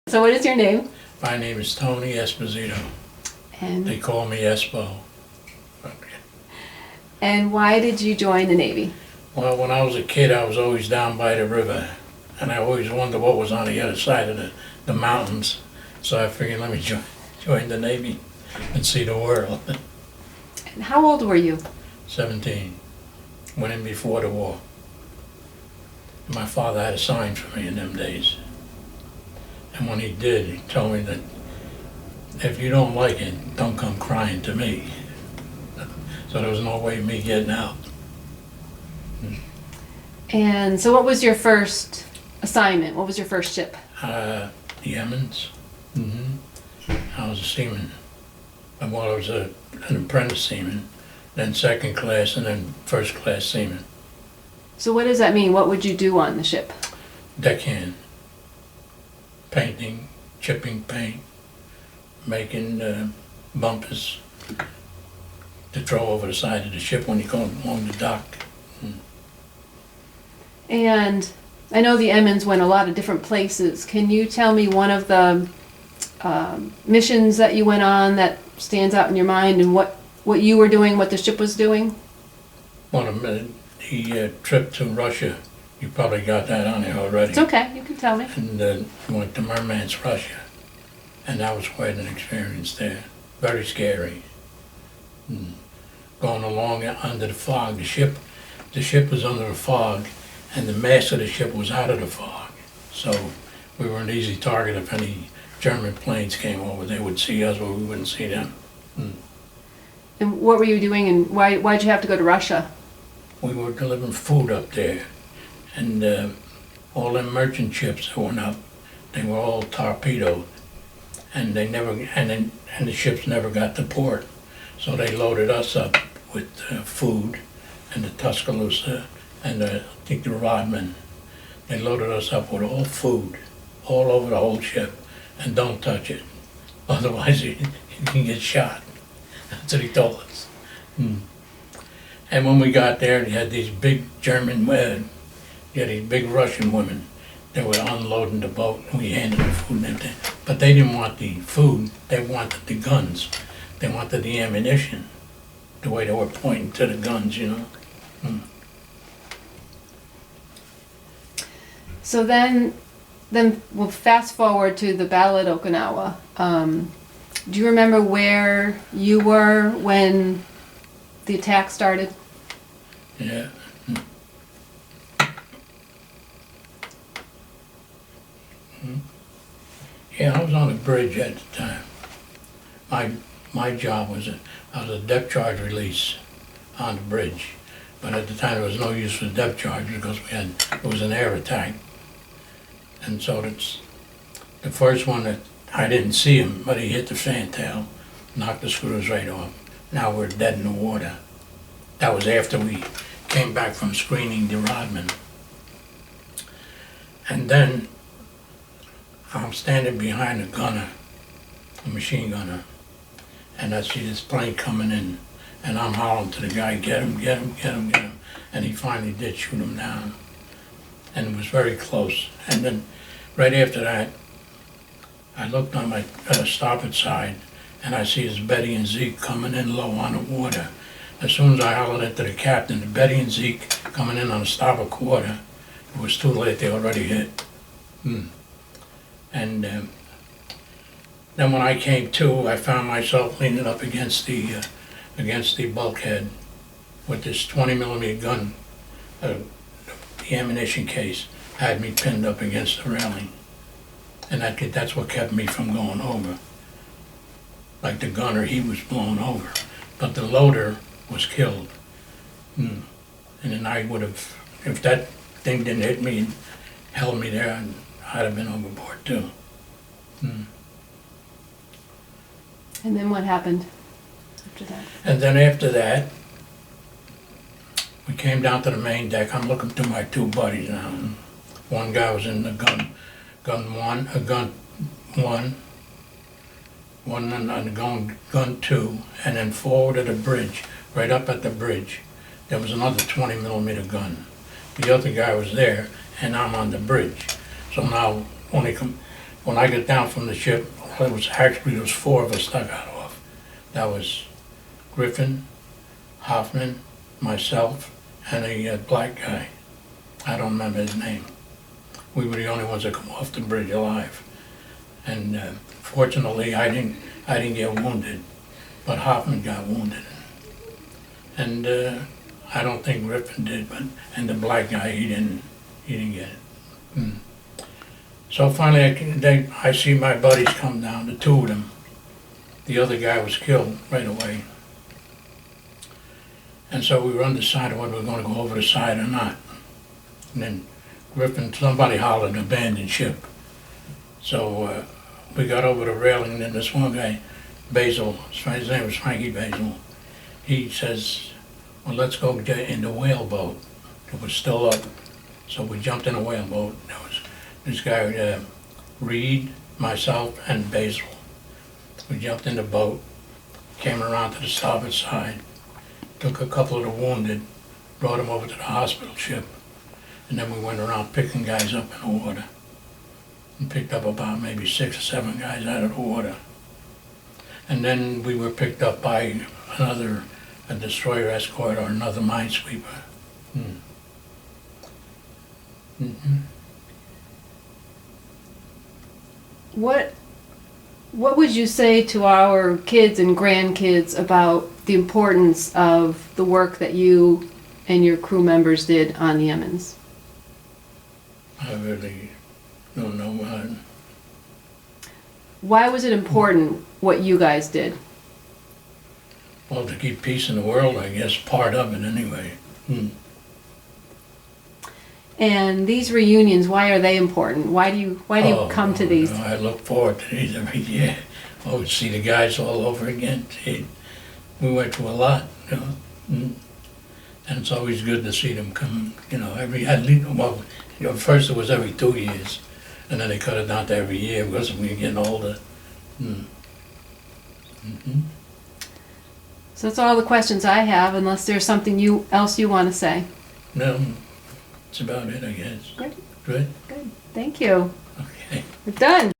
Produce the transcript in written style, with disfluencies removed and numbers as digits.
So what is your name? My name is Tony Esposito. And They call me Espo. and why did you join the Navy? Well, when I was a kid, I was always down by the river, and I always wondered what was on the other side of the mountains. So I figured, let me join the Navy and see the world. And how old were you? 17. Went in before the war. My father had a sign for me in them days. And when he did, he told me that if you don't like it, don't come crying to me. So there was no way of me getting out. And so what was your first assignment? What was your first ship? The Emmons. I was a seaman. Well, I was an apprentice seaman, then second class, and then first class seaman. So what does that mean? What would you do on the ship? Deckhand. Painting, chipping paint, making bumpers to throw over the side of the ship when you go along the dock. And I know the Emmons went a lot of different places. Can you tell me one of the missions that you went on that stands out in your mind, and what you were doing, what the ship was doing? Well, the trip to Russia, you probably got that on there already. It's okay, you can tell me. And went to Murmansk, Russia. And that was quite an experience there. Very scary. Going along under the fog. The ship was under the fog, and the mast of the ship was out of the fog. So we were an easy target. If any German planes came over, they would see us, but we wouldn't see them. And what were you doing, and why'd you have to go to Russia? We were delivering food up there, and all them merchant ships that went up, they were all torpedoed, and and the ships never got to port. So they loaded us up with food, and the Tuscaloosa, and I think the Rodman. They loaded us up with all food, all over the whole ship, and don't touch it, otherwise you can get shot. That's what he told us. And when we got there, they had these big German women, these big Russian women. They were unloading the boat, and we handed the food and everything. But they didn't want the food, they wanted the guns. They wanted the ammunition, the way they were pointing to the guns, you know. So then we'll fast forward to the Battle at Okinawa. Do you remember where you were when the attack started? Yeah. Yeah, I was on a bridge at the time. My job was I was a depth charge release on the bridge, but at the time there was no use for depth charge because it was an air attack, and so that's the first one that I didn't see him, but he hit the fantail, knocked the screws right off. Now we're dead in the water. That was after we came back from screening the Rodman. And then I'm standing behind a gunner, a machine gunner, and I see this plane coming in, and I'm hollering to the guy, get him, get him, get him, get him. And he finally did shoot him down. And it was very close. And then right after that, I looked on my starboard side, and I see his Betty and Zeke coming in low on the water. As soon as I hollered at the captain, the Betty and Zeke coming in on the starboard quarter, it was too late, they already hit. And then when I came to, I found myself leaning up against the bulkhead with this 20mm gun. The ammunition case had me pinned up against the railing. And that's what kept me from going over. Like the gunner, he was blown over. But the loader was killed. And then I would have, if that thing didn't hit me and held me there, I'd have been overboard too. And then what happened after that? And then after that, we came down to the main deck. I'm looking through my two buddies now. One guy was in the gun one on gun two, and then forward of the bridge, right up at the bridge, there was another 20mm gun. The other guy was there, and I'm on the bridge. So now when when I got down from the ship, there was 4 of us that got off. That was Griffin, Hoffman, myself, and a black guy. I don't remember his name. We were the only ones that come off the bridge alive. And fortunately, I didn't get wounded, but Hoffman got wounded. And I don't think Griffin did, and the black guy, he didn't get it. So finally, I see my buddies come down, the 2 of them. The other guy was killed right away. And so we were undecided whether we were going to go over the side or not. And then Griffin, somebody hollered, abandon ship. So we got over the railing, and then this one guy, Basil, his name was Frankie Basil, he says, well, let's go get in the whaleboat. It was still up. So we jumped in a whaleboat. There was this guy, Reed, myself, and Basil. We jumped in the boat, came around to the starboard side, took a couple of the wounded, brought them over to the hospital ship, and then we went around picking guys up in the water. And picked up about maybe 6 or 7 guys out of the water. And then we were picked up by a destroyer escort or another minesweeper. What would you say to our kids and grandkids about the importance of the work that you and your crew members did on the Emmons? I really don't know what. Why was it important what you guys did? Well, to keep peace in the world, I guess, part of it anyway. And these reunions, why are they important? Why do you come to these? I look forward to these every year. Oh, see the guys all over again. See, we went through a lot, you know. And it's always good to see them come, first it was every 2 years, and then they cut it down to every year because we're getting older. So that's all the questions I have, unless there's something else you want to say. No, that's about it, I guess. Good. Good? Good. Thank you. Okay. We're done.